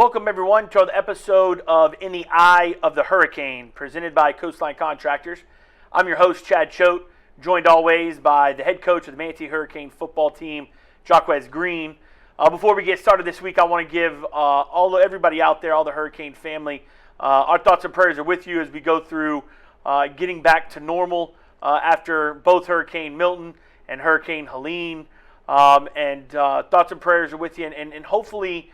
Welcome, everyone, to the episode of In the Eye of the Hurricane, presented by Coastline Contractors. I'm your host, Chad Choate, joined always by the head coach of the Manatee Hurricane football team, Jacquez Green. Before we get started this week, I want to give everybody out there, all the Hurricane family, our thoughts and prayers are with you as we go through getting back to normal after both Hurricane Milton and Hurricane Helene. Thoughts and prayers are with you, and hopefully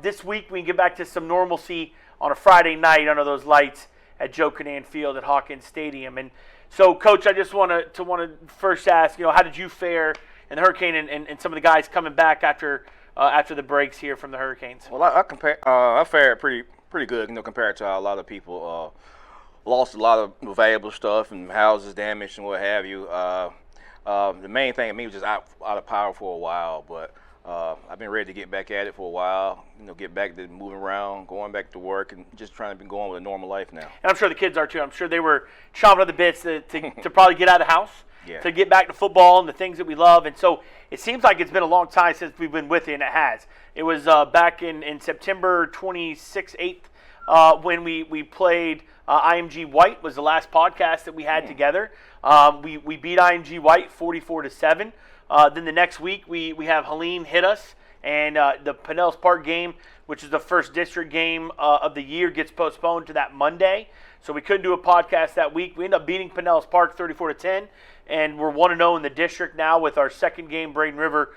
this week we can get back to some normalcy on a Friday night under those lights at Joe Canaan Field at Hawkins Stadium. And so, Coach, I just want to first ask, how did you fare in the Hurricane and some of the guys coming back after the breaks here from the Hurricanes? Well, I fared pretty good, compared to a lot of people. Lost a lot of valuable stuff and houses damaged and what have you. The main thing, me was just out of power for a while, but I've been ready to get back at it for a while, get back to moving around, going back to work, and just trying to be going with a normal life now. And I'm sure the kids are too. I'm sure they were chomping at the bits to probably get out of the house, to get back to football and the things that we love. And so it seems like it's been a long time since we've been with you, and it has. It was back in September 26th, 8th, when we played IMG White was the last podcast that we had together. We beat IMG White 44-7. Then the next week we have Helene hit us, and the Pinellas Park game, which is the first district game of the year, gets postponed to that Monday. So we couldn't do a podcast that week. We ended up beating Pinellas Park 34-10, and we're 1-0 in the district now with our second game, Braden River,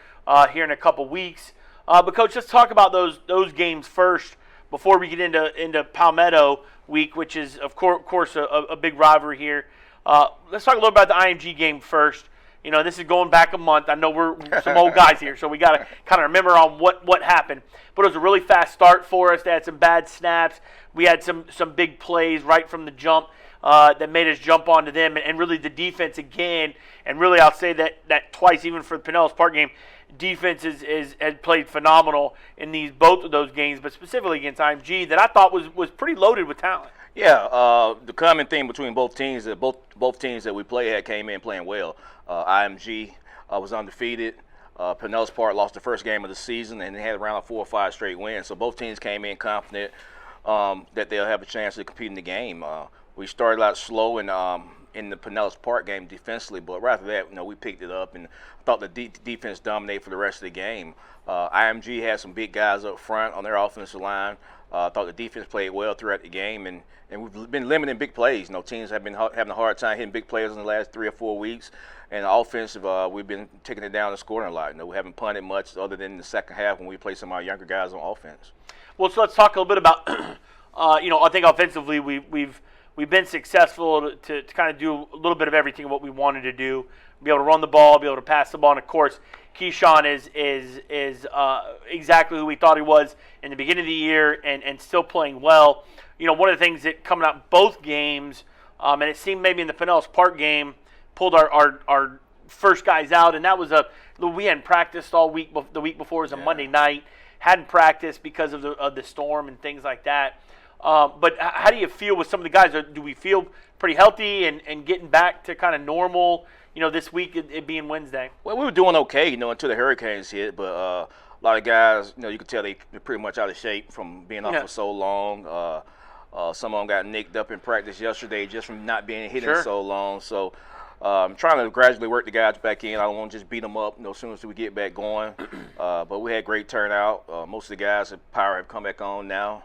here in a couple weeks. But Coach, let's talk about those games first before we get into Palmetto week, which is of course a big rivalry here. Let's talk a little about the IMG game first. This is going back a month. I know we're some old guys here, so we got to kind of remember on what happened. But it was a really fast start for us. They had some bad snaps. We had some big plays right from the jump that made us jump onto them. And really the defense again, and really I'll say that twice, even for the Pinellas Park game, defense had played phenomenal in both of those games, but specifically against IMG that I thought was pretty loaded with talent. Yeah, the common theme between both teams that both teams that we played had came in playing well. IMG was undefeated. Pinellas Park lost the first game of the season, and they had around 4 or 5 straight wins. So both teams came in confident that they'll have a chance to compete in the game. We started out slow in the Pinellas Park game defensively, but right after that, we picked it up, and I thought the defense dominated for the rest of the game. IMG had some big guys up front on their offensive line. I thought the defense played well throughout the game, and we've been limiting big plays. Teams have been having a hard time hitting big plays in the last 3 or 4 weeks. And offensive, we've been taking it down and scoring a lot. We haven't punted much other than the second half when we play some of our younger guys on offense. Well, so let's talk a little bit about, I think offensively we've been successful to kind of do a little bit of everything what we wanted to do. Be able to run the ball, be able to pass the ball, and of course, Keyshawn is exactly who we thought he was in the beginning of the year, and still playing well. One of the things that coming out both games, and it seemed maybe in the Pinellas Park game, pulled our first guys out, and that was we hadn't practiced all week. The week before was a Monday night, hadn't practiced because of the storm and things like that. But how do you feel with some of the guys? Do we feel pretty healthy and getting back to kind of normal? This week it being Wednesday. Well, we were doing okay, until the Hurricanes hit. But a lot of guys, you could tell they're pretty much out of shape from being off for so long. Some of them got nicked up in practice yesterday just from not being hitting so long. So I'm trying to gradually work the guys back in. I don't want to just beat them up as soon as we get back going. But we had great turnout. Most of the guys at Power have come back on now.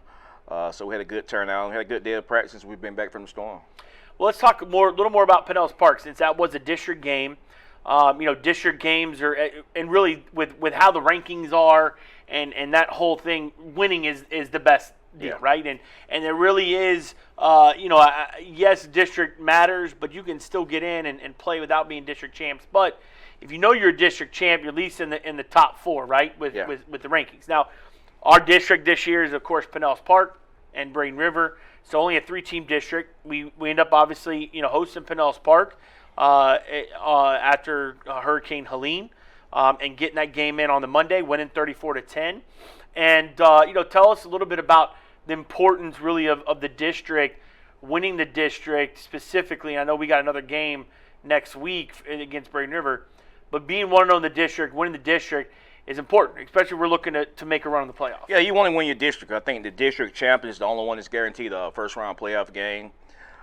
So we had a good turnout. We had a good day of practice since we've been back from the storm. Well, let's talk a little more about Pinellas Park, since that was a district game. District games are, and really with how the rankings are and that whole thing, winning is the best deal, right? And there really is, yes, district matters, but you can still get in and play without being district champs. But if you're a district champ, you're at least in the top 4, right, with the rankings. Now, our district this year is, of course, Pinellas Park and Braden River. So only a 3-team district. We end up obviously hosting Pinellas Park after Hurricane Helene and getting that game in on the Monday, winning 34-10. And tell us a little bit about the importance really of the district, winning the district specifically. I know we got another game next week against Braden River, but being 1-0 in the district, winning the district, is important, especially if we're looking to make a run in the playoffs. Yeah, you want to win your district. I think the district champion is the only one that's guaranteed a first-round playoff game.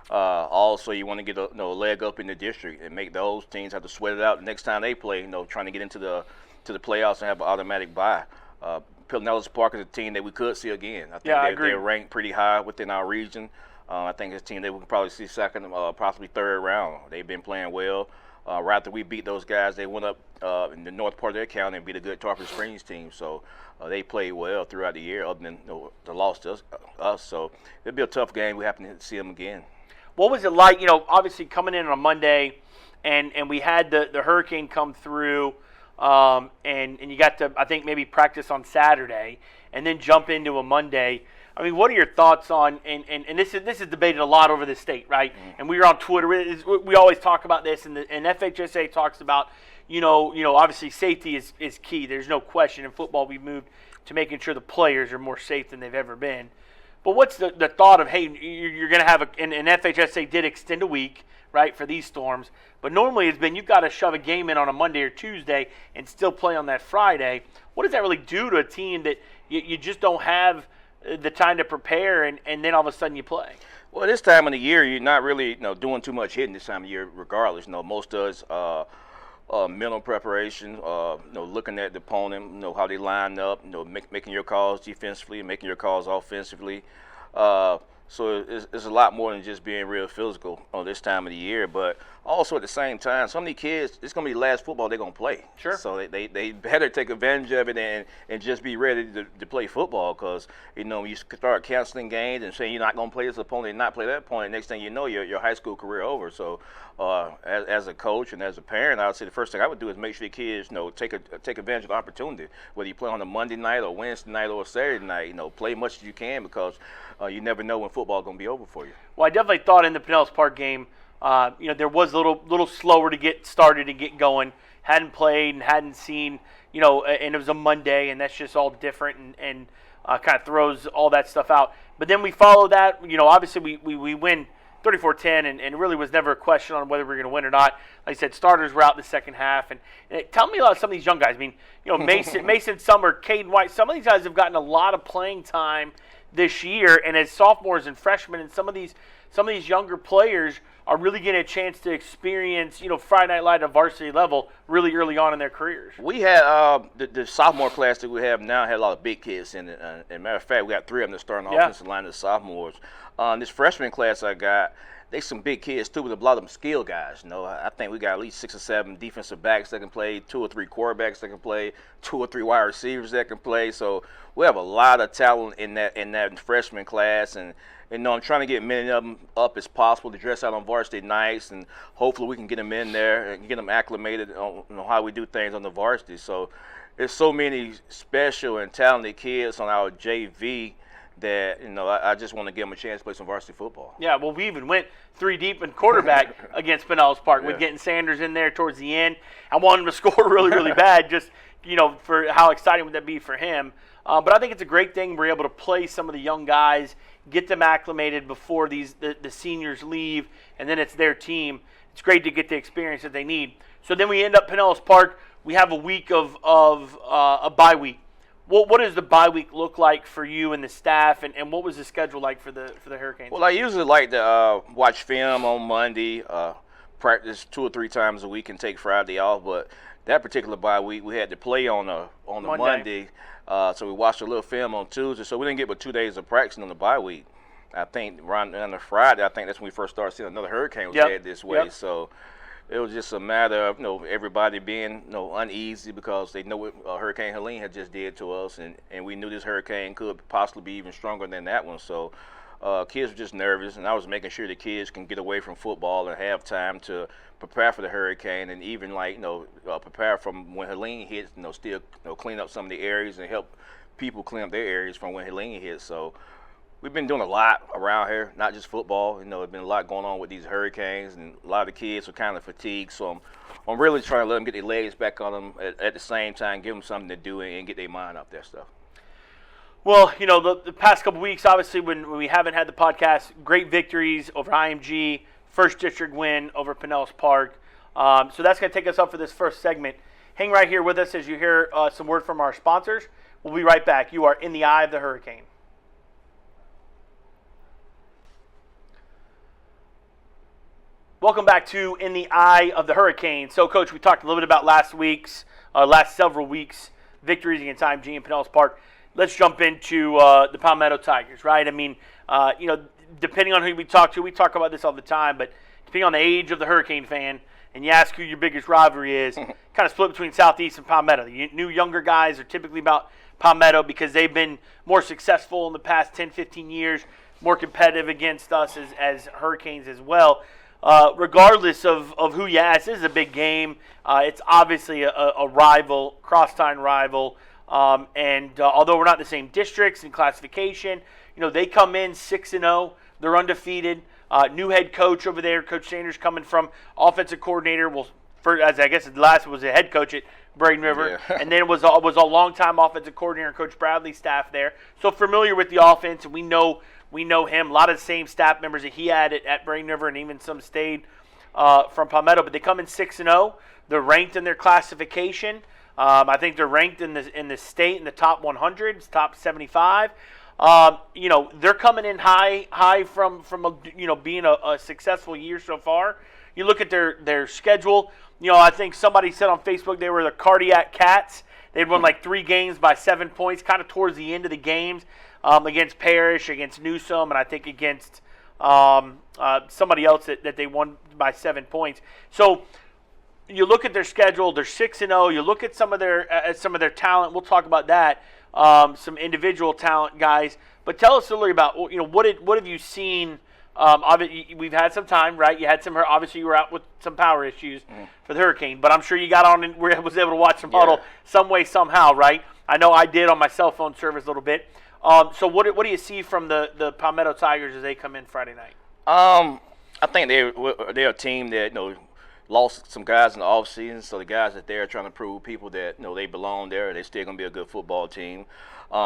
Also, you want to get a leg up in the district and make those teams have to sweat it out the next time they play, trying to get into the playoffs and have an automatic bye. Pinellas Park is a team that we could see again. I think they're ranked pretty high within our region. I think it's a team that we can probably see second, possibly third round. They've been playing well. Right after we beat those guys, they went up in the north part of their county and beat a good Tarpon Springs team. So they played well throughout the year, other than the loss to us. So it'll be a tough game. We happen to see them again. What was it like? Obviously coming in on Monday, and we had the hurricane come through, and you got to, I think, maybe practice on Saturday, and then jump into a Monday. I mean, what are your thoughts on, and this is debated a lot over the state, right? Mm-hmm. And we were on Twitter. We always talk about this, and FHSA talks about, obviously safety is key. There's no question. In football, we've moved to making sure the players are more safe than they've ever been. But what's the thought of, hey, you're going to have and FHSA did extend a week, right, for these storms. But normally it's been you've got to shove a game in on a Monday or Tuesday and still play on that Friday. What does that really do to a team that you just don't have the time to prepare, and then all of a sudden you play? Well, this time of the year, you're not really doing too much hitting this time of year regardless. Most of us mental preparation, looking at the opponent, how they line up, making your calls defensively, making your calls offensively. So it's a lot more than just being real physical on this time of the year. But also at the same time, some of these kids, it's going to be the last football they're going to play. Sure. So they better take advantage of it and just be ready to play football, because, you start canceling games and saying you're not going to play this opponent and not play that opponent, next thing you know, your high school career over. So as a coach and as a parent, I would say the first thing I would do is make sure the kids, take advantage of the opportunity, whether you play on a Monday night or Wednesday night or Saturday night, play much as you can, because you never know when football is going to be over for you. Well, I definitely thought in the Pinellas Park game, there was a little slower to get started and get going. Hadn't played and hadn't seen, and it was a Monday, and that's just all different and kind of throws all that stuff out. But then we follow that. Obviously we win 34-10, and it really was never a question on whether we were going to win or not. Like I said, starters were out in the second half. And tell me about some of these young guys. I mean, Mason Summer, Caden White, some of these guys have gotten a lot of playing time this year, and as sophomores and freshmen, and some of these younger players are really getting a chance to experience, Friday Night Light at a varsity level really early on in their careers. We had the sophomore class that we have now had a lot of big kids in it. As a matter of fact, we got 3 of them that starting on the offensive line as sophomores. This freshman class I got, they some big kids too, with a lot of them skill guys. I think we got at least 6 or 7 defensive backs that can play, 2 or 3 quarterbacks that can play, 2 or 3 wide receivers that can play. So we have a lot of talent in that freshman class, and I'm trying to get many of them up as possible to dress out on varsity nights, and hopefully we can get them in there and get them acclimated on how we do things on the varsity. So there's so many special and talented kids on our JV that I just want to give them a chance to play some varsity football. Yeah, well, we even went 3 deep in quarterback against Pinellas Park with getting Sanders in there towards the end. I want him to score really, really bad, just for how exciting would that be for him. But I think it's a great thing we're able to play some of the young guys, get them acclimated before the seniors leave, and then it's their team. It's great to get the experience that they need. So then we end up Pinellas Park. We have a week of a bye week. What does the bye week look like for you and the staff, and what was the schedule like for the Hurricanes? Well, I usually like to watch film on Monday, practice 2 or 3 times a week, and take Friday off. But that particular bye week, we had to play on a Monday, so we watched a little film on Tuesday. So we didn't get but 2 days of practicing on the bye week. I think on the Friday, I think that's when we first started seeing another hurricane was headed this way. So it was just a matter of everybody being uneasy, because they know what Hurricane Helene had just did to us, and we knew this hurricane could possibly be even stronger than that one. So kids were just nervous, and I was making sure the kids can get away from football and have time to prepare for the hurricane, and even prepare from when Helene hits. Still clean up some of the areas and help people clean up their areas from when Helene hits. So we've been doing a lot around here, not just football. There's been a lot going on with these hurricanes, and a lot of the kids are kind of fatigued. So I'm really trying to let them get their legs back on them at the same time, give them something to do and get their mind off that stuff. Well, the past couple weeks, obviously, when we haven't had the podcast, great victories over IMG, first district win over Pinellas Park. So that's going to take us up for this first segment. Hang right here with us as you hear some word from our sponsors. We'll be right back. You are in the eye of the hurricane. Welcome back to In the Eye of the Hurricane. So, Coach, we talked a little bit about last several weeks' victories against IMG and Pinellas Park. Let's jump into the Palmetto Tigers, right? I mean, depending on who we talk about this all the time, but depending on the age of the Hurricane fan, and you ask who your biggest rivalry is, kind of split between Southeast and Palmetto. The new younger guys are typically about Palmetto because they've been more successful in the past 10, 15 years, more competitive against us as Hurricanes as well. Regardless of who you ask, this is a big game. It's obviously a rival, crosstown rival. And although we're not in the same districts and classification, they come in 6-0. They're undefeated. New head coach over there, Coach Sanders, coming from offensive coordinator. As I guess the last was a head coach at Braden River, and then was a longtime offensive coordinator, Coach Bradley's staff there. So familiar with the offense, and we know him. A lot of the same staff members that he had at Braden River, and even some stayed from Palmetto. But they come in 6-0. They're ranked in their classification. I think they're ranked in the state in the top 100, top 75. They're coming in high from being a successful year so far. You look at their schedule. I think somebody said on Facebook they were the Cardiac Cats. They'd won like 3 games by 7 points, kind of towards the end of the games, against Parrish, against Newsome, and I think against somebody else that they won by 7 points. So you look at their schedule; they're 6-0. You look at some of their talent. We'll talk about that. Some individual talent guys, but tell us a little about what have you seen? Obviously, we've had some time, right? You had obviously you were out with some power issues for the Hurricane, but I'm sure you got on and was able to watch some huddle some way, somehow, right? I know I did on my cell phone service a little bit. So what do you see from the Palmetto Tigers as they come in Friday night? I think they're a team that lost some guys in the offseason, so the guys that they're trying to prove people that they belong there. They're still gonna be a good football team.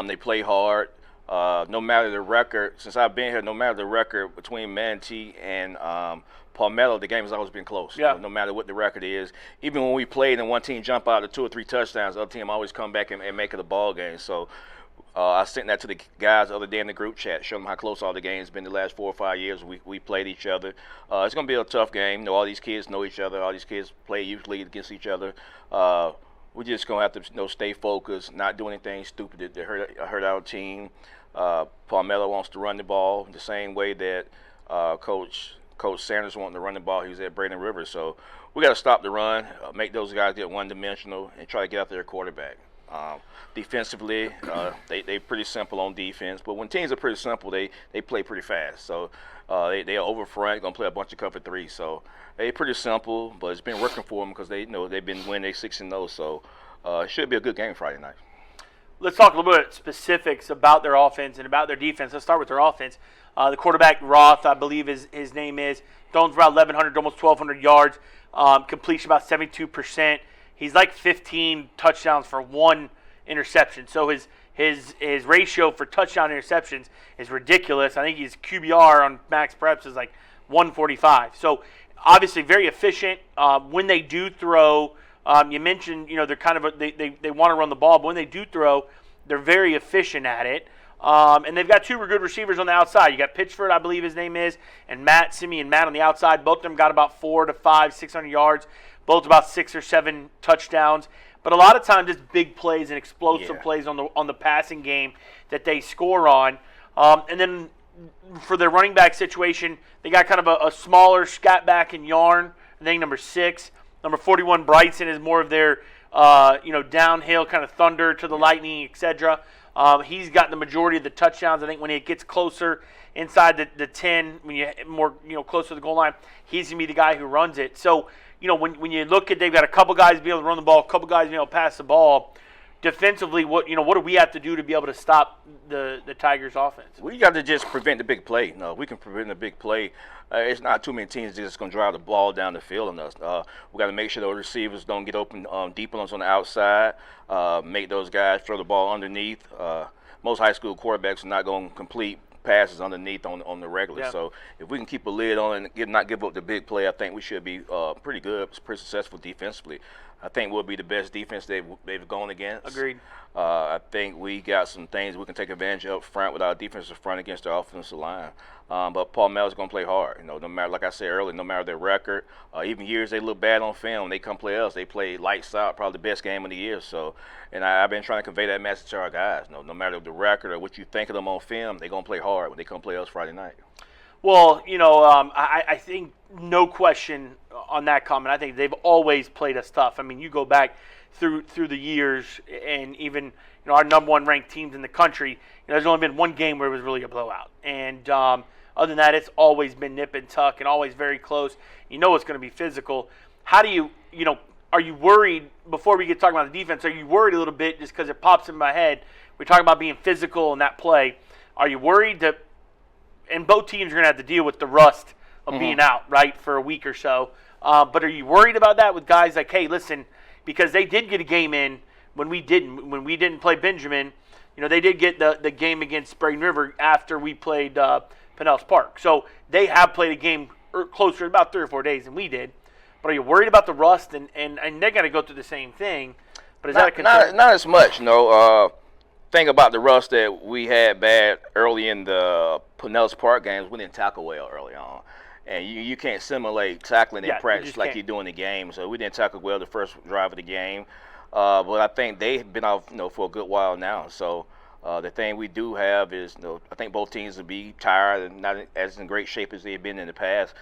They play hard. No matter the record, since I've been here, no matter the record between Manatee and Palmetto, the game has always been close. Yeah. No matter what the record is. Even when we played and one team jump out to 2 or 3 touchdowns, the other team always come back and make it a ball game. So I sent that to the guys the other day in the group chat, showing them how close all the games been the last 4 or 5 years. We played each other. It's going to be a tough game. All these kids know each other. All these kids play usually against each other. We're just going to have to stay focused, not do anything stupid to hurt our team. Palmetto wants to run the ball the same way that Coach Sanders wanted to run the ball. He was at Braden River. So we got to stop the run, make those guys get one-dimensional, and try to get after their quarterback. Defensively, they're pretty simple on defense, but when teams are pretty simple, they play pretty fast. So they are over front, going to play a bunch of cover 3. So they're pretty simple, but it's been working for them because they've been winning 6-0. So it should be a good game Friday night. Let's talk a little bit specifics about their offense and about their defense. Let's start with their offense. The quarterback, Roth, I believe his name is, thrown for about 1,100, almost 1,200 yards, completion about 72%. He's like 15 touchdowns for 1 interception. So his ratio for touchdown interceptions is ridiculous. I think his QBR on Max Preps is like 145. So obviously very efficient. When they do throw, you mentioned they're kind of they want to run the ball, but when they do throw, they're very efficient at it. And they've got 2 good receivers on the outside. You got Pitchford, I believe his name is, and Simeon Matt on the outside. Both of them got about 400 to 500, 600 yards. Both about 6 or 7 touchdowns. But a lot of times it's big plays and explosive plays on the passing game that they score on. And then for their running back situation, they got kind of a smaller scat back in Yarn. I think number 6. Number 41, Bryson, is more of their downhill kind of thunder to the lightning, etc. He's got the majority of the touchdowns. I think when it gets closer inside the 10, when you more closer to the goal line, he's gonna be the guy who runs it. So when you look at, they've got a couple guys be able to run the ball, a couple guys be able to pass the ball. Defensively, what do we have to do to be able to stop the Tigers' offense? We got to just prevent the big play. No, we can prevent the big play. It's not too many teams just going to drive the ball down the field on us. We got to make sure those receivers don't get open deep on us on the outside. Make those guys throw the ball underneath. Most high school quarterbacks are not going to complete passes underneath on the regular. Yeah. So if we can keep a lid on it and not give up the big play, I think we should be pretty good, pretty successful defensively. I think we'll be the best defense they've gone against. Agreed. I think we got some things we can take advantage of up front with our defensive front against our offensive line. But Palmetto's going to play hard. No matter, like I said earlier, no matter their record, even years they look bad on film, they come play us. They play lights out, probably the best game of the year. So, and I've been trying to convey that message to our guys. No matter the record or what you think of them on film, they're going to play hard when they come play us Friday night. Well, I think no question on that comment. I think they've always played us tough. I mean, you go back through the years, and even our number one ranked teams in the country. There's only been one game where it was really a blowout, and other than that, it's always been nip and tuck and always very close. It's going to be physical. How do you are you worried before we get talking about the defense? Are you worried a little bit just because it pops in my head? We're talking about being physical in that play. Are you worried that? And both teams are going to have to deal with the rust of being out, right, for a week or so. But are you worried about that with guys like, hey, listen, because they did get a game in when we didn't. When we didn't play Benjamin, they did get the game against Sprague River after we played Pinellas Park. So they have played a game closer to about 3 or 4 days than we did. But are you worried about the rust? And they're going to go through the same thing. But is that a concern? Not as much, thing about the rust that we had bad early in the Pinellas Park games, we didn't tackle well early on. And you can't simulate tackling in practice like you do in the game. So we didn't tackle well the first drive of the game. But I think they've been off for a good while now. So the thing we do have is, I think both teams will be tired and not as in great shape as they've been in the past.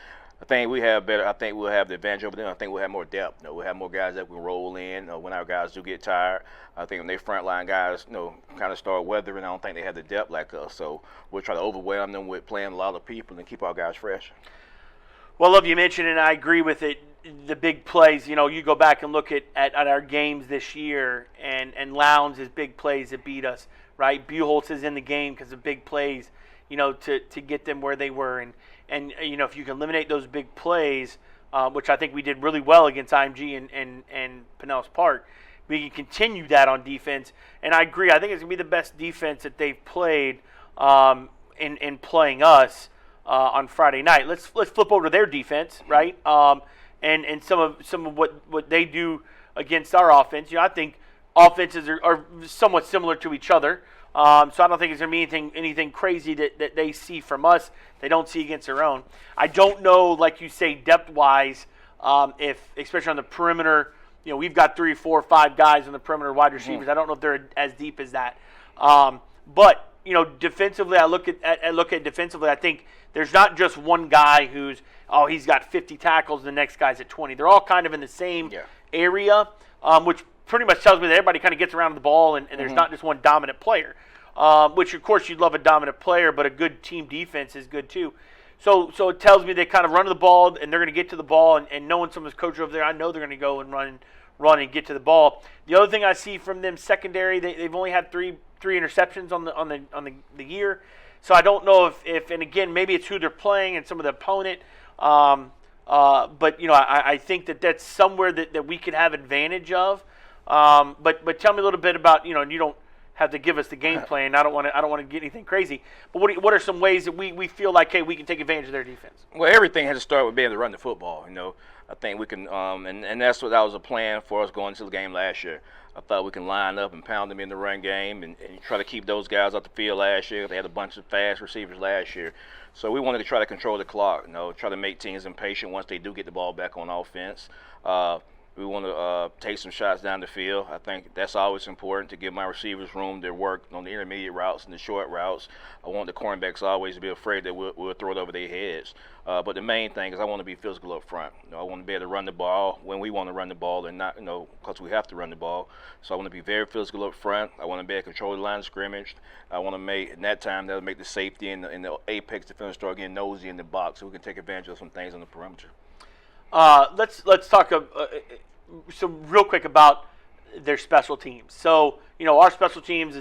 I think we have better. I think we'll have the advantage over them. I think we'll have more depth. We'll have more guys that can roll in when our guys do get tired. I think when they frontline guys, kind of start weathering, I don't think they have the depth like us. So we'll try to overwhelm them with playing a lot of people and keep our guys fresh. Well, love you mentioned, and I agree with it. The big plays. You go back and look at our games this year, and Lowndes is big plays that beat us. Right, Buchholz is in the game because of big plays. To get them where they were, and if you can eliminate those big plays, which I think we did really well against IMG and Pinellas Park, we can continue that on defense. And I agree. I think it's gonna be the best defense that they've played in playing us on Friday night. Let's flip over to their defense, right? And some of what they do against our offense. I think offenses are somewhat similar to each other. So I don't think it's going to be anything crazy that they see from us they don't see against their own. I don't know, like you say, depth-wise, if especially on the perimeter, we've got 3, 4, 5 guys on the perimeter wide receivers. I don't know if they're as deep as that. But defensively, I look at defensively. I think there's not just one guy he's got 50 tackles, the next guy's at 20. They're all kind of in the same area, which pretty much tells me that everybody kind of gets around the ball, and there's not just one dominant player. Which, of course, you'd love a dominant player, but a good team defense is good too. So it tells me they kind of run to the ball, and they're going to get to the ball, and knowing some of his coaches over there, I know they're going to go and run and get to the ball. The other thing I see from them secondary, they've only had three interceptions on the year. So I don't know if and again, maybe it's who they're playing and some of the opponent. But I think that's somewhere that we could have advantage of. But tell me a little bit about, and you don't have to give us the game plan. I don't want to get anything crazy. But what are some ways that we feel like, hey, we can take advantage of their defense? Well, everything has to start with being able to run the football. I think we can, and that was a plan for us going into the game last year. I thought we can line up and pound them in the run game and try to keep those guys off the field last year. They had a bunch of fast receivers last year. So we wanted to try to control the clock, try to make teams impatient once they do get the ball back on offense. We want to take some shots down the field. I think that's always important to give my receivers room to work on the intermediate routes and the short routes. I want the cornerbacks always to be afraid that we'll throw it over their heads. But the main thing is I want to be physical up front. I want to be able to run the ball when we want to run the ball and not, because we have to run the ball. So I want to be very physical up front. I want to be able to control the line of scrimmage. I want to make, in that time, that'll make the safety and the apex defender start getting nosy in the box so we can take advantage of some things on the perimeter. Let's talk some real quick about their special teams. So our special teams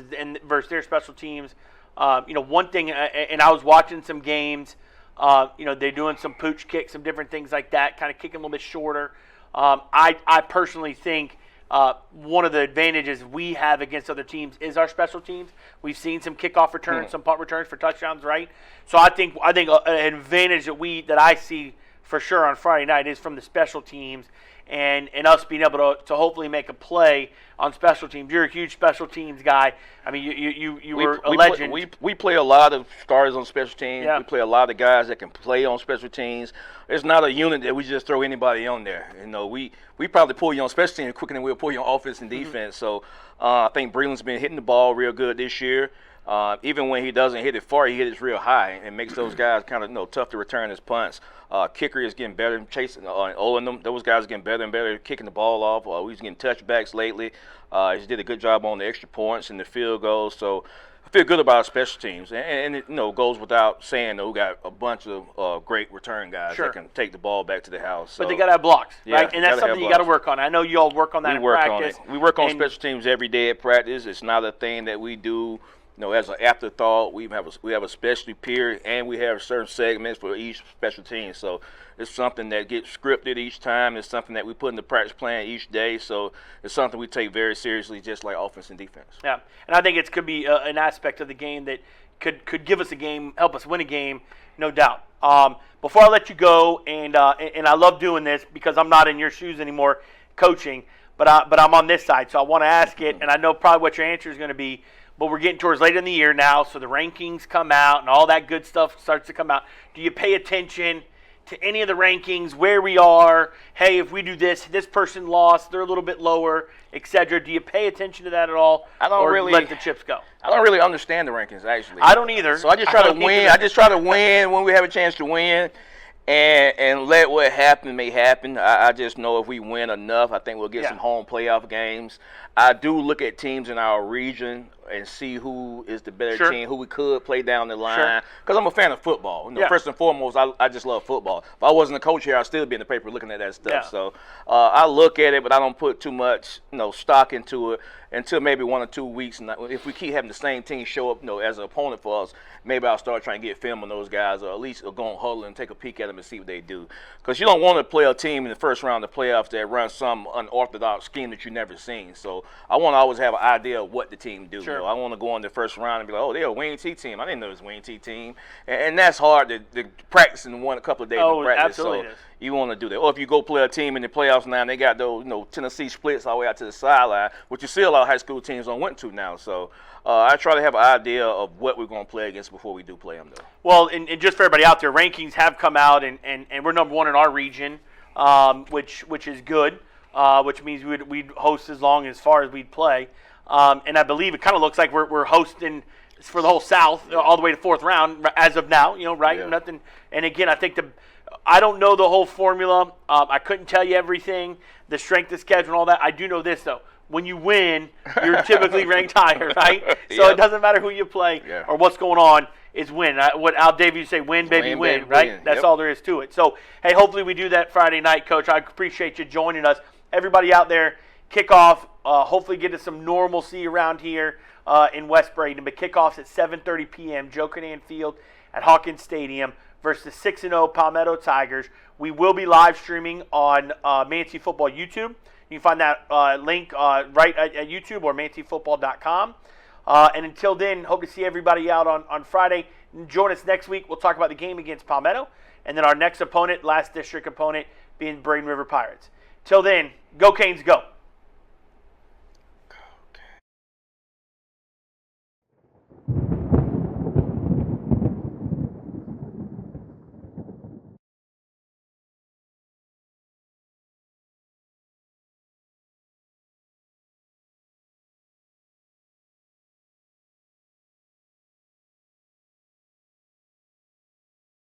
versus their special teams. One thing, and I was watching some games. They're doing some pooch kicks, some different things like that, kind of kicking a little bit shorter. I personally think one of the advantages we have against other teams is our special teams. We've seen some kickoff returns, some punt returns for touchdowns, right? So I think an advantage that I see for sure on Friday night is from the special teams and us being able to hopefully make a play on special teams. You're a huge special teams guy. I mean, you were a legend. We play a lot of starters on special teams. Yeah. We play a lot of guys that can play on special teams. It's not a unit that we just throw anybody on there. You know, we probably pull you on special teams quicker than we'll pull you on offense and defense. So I think Breland's been hitting the ball real good this year. Even when he doesn't hit it far, he hits it real high and makes those guys kind of tough to return his punts. Kicker is getting better, chasing Owen them. Those guys are getting better and better, kicking the ball off. He's getting touchbacks lately. He did a good job on the extra points and the field goals. So I feel good about our special teams, and it goes without saying that we got a bunch of great return guys that can take the ball back to the house. So, but they got to have blocks, yeah, right? And that's something you got to work on. I know you all work on that in practice. We work on special teams every day at practice. It's not a thing that we do as an afterthought. We have a specialty period, and we have certain segments for each special team. So it's something that gets scripted each time. It's something that we put in the practice plan each day. So it's something we take very seriously, just like offense and defense. Yeah, and I think it could be an aspect of the game that could give us a game, help us win a game, no doubt. Before I let you go, and I love doing this because I'm not in your shoes anymore, coaching, but I'm on this side, so I want to ask it, and I know probably what your answer is going to be. But we're getting towards late in the year now, so the rankings come out and all that good stuff starts to come out. Do you pay attention to any of the rankings, where we are? Hey, if we do this person lost, they're a little bit lower, etc. Do you pay attention to that at all? I don't really let the chips go. I don't really understand the rankings, actually. I don't either. So I just try to win. I just try to win when we have a chance to win. And let what happen may happen. I just know if we win enough, I think we'll get some home playoff games. I do look at teams in our region and see who is the better team, who we could play down the line. Because I'm a fan of football. First and foremost, I just love football. If I wasn't a coach here, I'd still be in the paper looking at that stuff. Yeah. So I look at it, but I don't put too much stock into it until maybe 1 or 2 weeks. And if we keep having the same team show up as an opponent for us, maybe I'll start trying to get film on those guys, or at least go and huddle and take a peek at them and see what they do. Because you don't want to play a team in the first round of the playoffs that runs some unorthodox scheme that you've never seen. So I want to always have an idea of what the team do. Sure. I want to go in the first round and be like, oh, they're a Wayne T team. I didn't know it was a Wayne T team. And that's hard to practice in a couple of days of practice. Absolutely. So you want to do that. Or if you go play a team in the playoffs now and they got those Tennessee splits all the way out to the sideline, which you see a lot of high school teams on went to now. So I try to have an idea of what we're going to play against before we do play them, though. Well, and just for everybody out there, rankings have come out, and we're number 1 in our region, which is good, which means we'd host as far as we'd play. And I believe it kind of looks like we're hosting for the whole South all the way to 4th round as of now, right? Yeah. Nothing. And again, I think I don't know the whole formula. I couldn't tell you everything, the strength of schedule and all that. I do know this, though. When you win, you're typically ranked higher, right? So it doesn't matter who you play or what's going on. Is win. What Al Davies used to say, win, baby, win, right? Win. That's all there is to it. So, hey, hopefully we do that Friday night, Coach. I appreciate you joining us. Everybody out there, kickoff, hopefully get us some normalcy around here in West Braden. But kickoff's at 7:30 p.m., Joe Canan Field at Hawkins Stadium versus the 6-0 Palmetto Tigers. We will be live streaming on Manatee Football YouTube. You can find that link right at YouTube or ManateeFootball.com. And until then, hope to see everybody out on Friday. Join us next week. We'll talk about the game against Palmetto. And then our next opponent, last district opponent, being Braden River Pirates. Till then, go Canes, go.